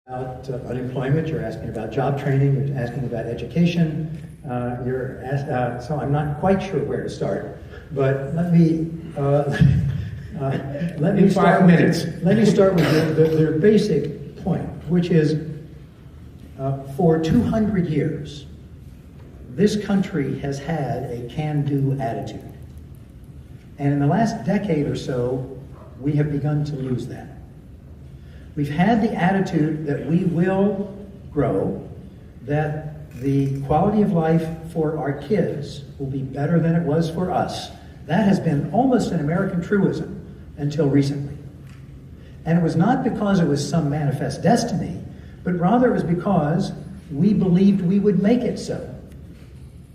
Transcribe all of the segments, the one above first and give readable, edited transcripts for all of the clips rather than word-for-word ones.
About unemployment, you're asking about job training, you're asking about education, so I'm not quite sure where to start, but let me start with the basic point, which is for 200 years, this country has had a can-do attitude. And in the last decade or so, we have begun to lose that. We've had the attitude that we will grow, that the quality of life for our kids will be better than it was for us. That has been almost an American truism until recently. And it was not because it was some manifest destiny, but rather it was because we believed we would make it so.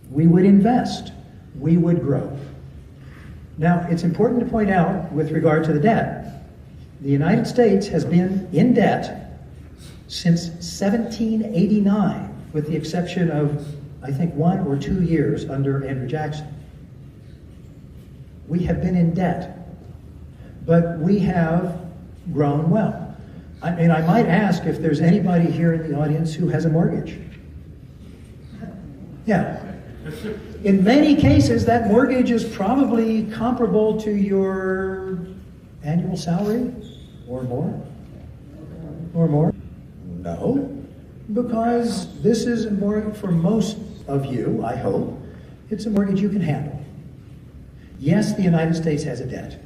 We would invest. We would grow. Now, it's important to point out with regard to the debt, the United States has been in debt since 1789, with the exception of, I think, 1 or 2 years under Andrew Jackson. We have been in debt, but we have grown well. I might ask if there's anybody here in the audience who has a mortgage. Yeah. In many cases, that mortgage is probably comparable to your annual salary. Or more? Or more? No, because this is a mortgage for most of you, I hope, it's a mortgage you can handle. Yes, the United States has a debt.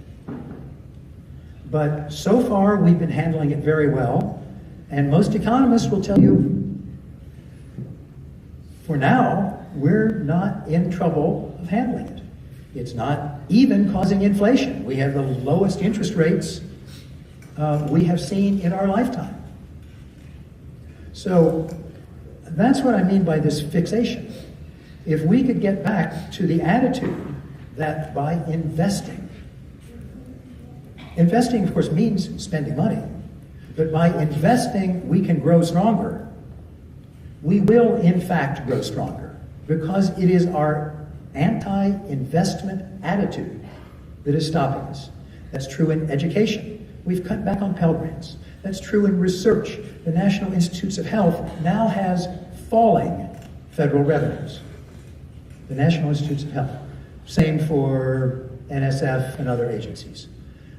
But so far, we've been handling it very well, and most economists will tell you, for now, we're not in trouble of handling it. It's not even causing inflation. We have the lowest interest rates we have seen in our lifetime. So that's what I mean by this fixation. If we could get back to the attitude that by investing of course means spending money, but by investing we can grow stronger, we will in fact grow stronger, because it is our anti-investment attitude that is stopping us. That's true in education. We've cut back on Pell Grants. That's true in research. The National Institutes of Health now has falling federal revenues. The National Institutes of Health. Same for NSF and other agencies.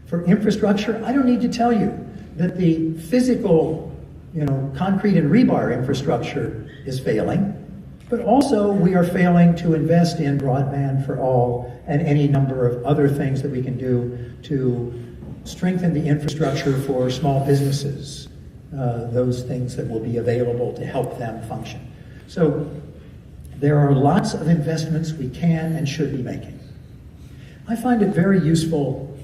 For infrastructure, I don't need to tell you that the physical, concrete and rebar infrastructure is failing, but also we are failing to invest in broadband for all and any number of other things that we can do to strengthen the infrastructure for small businesses, those things that will be available to help them function. So there are lots of investments we can and should be making. I find it very useful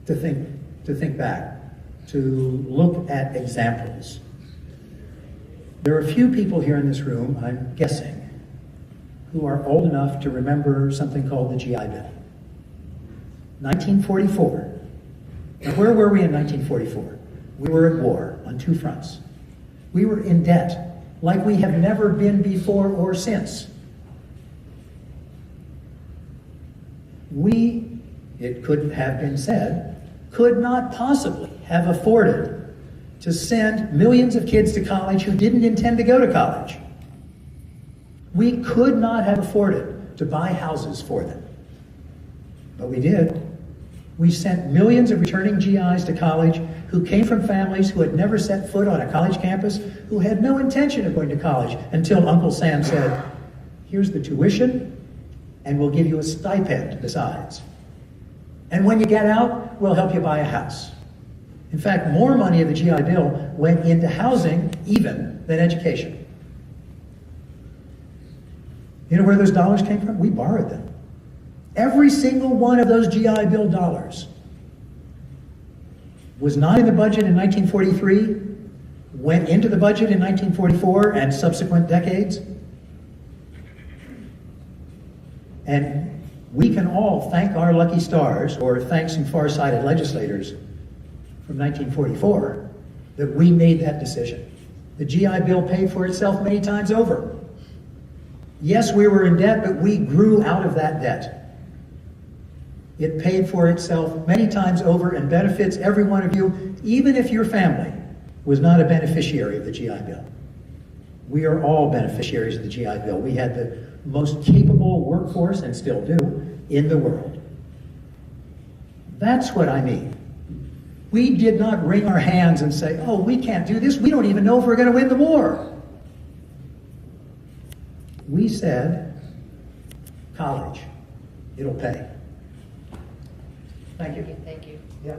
to think back, to look at examples. There are a few people here in this room, I'm guessing, who are old enough to remember something called the GI Bill. 1944. Now, where were we in 1944? We were at war on 2 fronts. We were in debt like we have never been before or since. We, it could have been said, could not possibly have afforded to send millions of kids to college who didn't intend to go to college. We could not have afforded to buy houses for them. But we did. We sent millions of returning GIs to college who came from families who had never set foot on a college campus, who had no intention of going to college until Uncle Sam said, here's the tuition, and we'll give you a stipend besides. And when you get out, we'll help you buy a house. In fact, more money of the GI Bill went into housing even than education. You know where those dollars came from? We borrowed them. Every single one of those GI Bill dollars was not in the budget in 1943, went into the budget in 1944 and subsequent decades. And we can all thank our lucky stars, or thank some far-sighted legislators from 1944, that we made that decision. The GI Bill paid for itself many times over. Yes, we were in debt, but we grew out of that debt. It paid for itself many times over and benefits every one of you, even if your family was not a beneficiary of the GI Bill. We are all beneficiaries of the GI Bill. We had the most capable workforce, and still do, in the world. That's what I mean. We did not wring our hands and say, oh, we can't do this. We don't even know if we're going to win the war. We said, college, it'll pay. Thank you. Thank you. Yeah.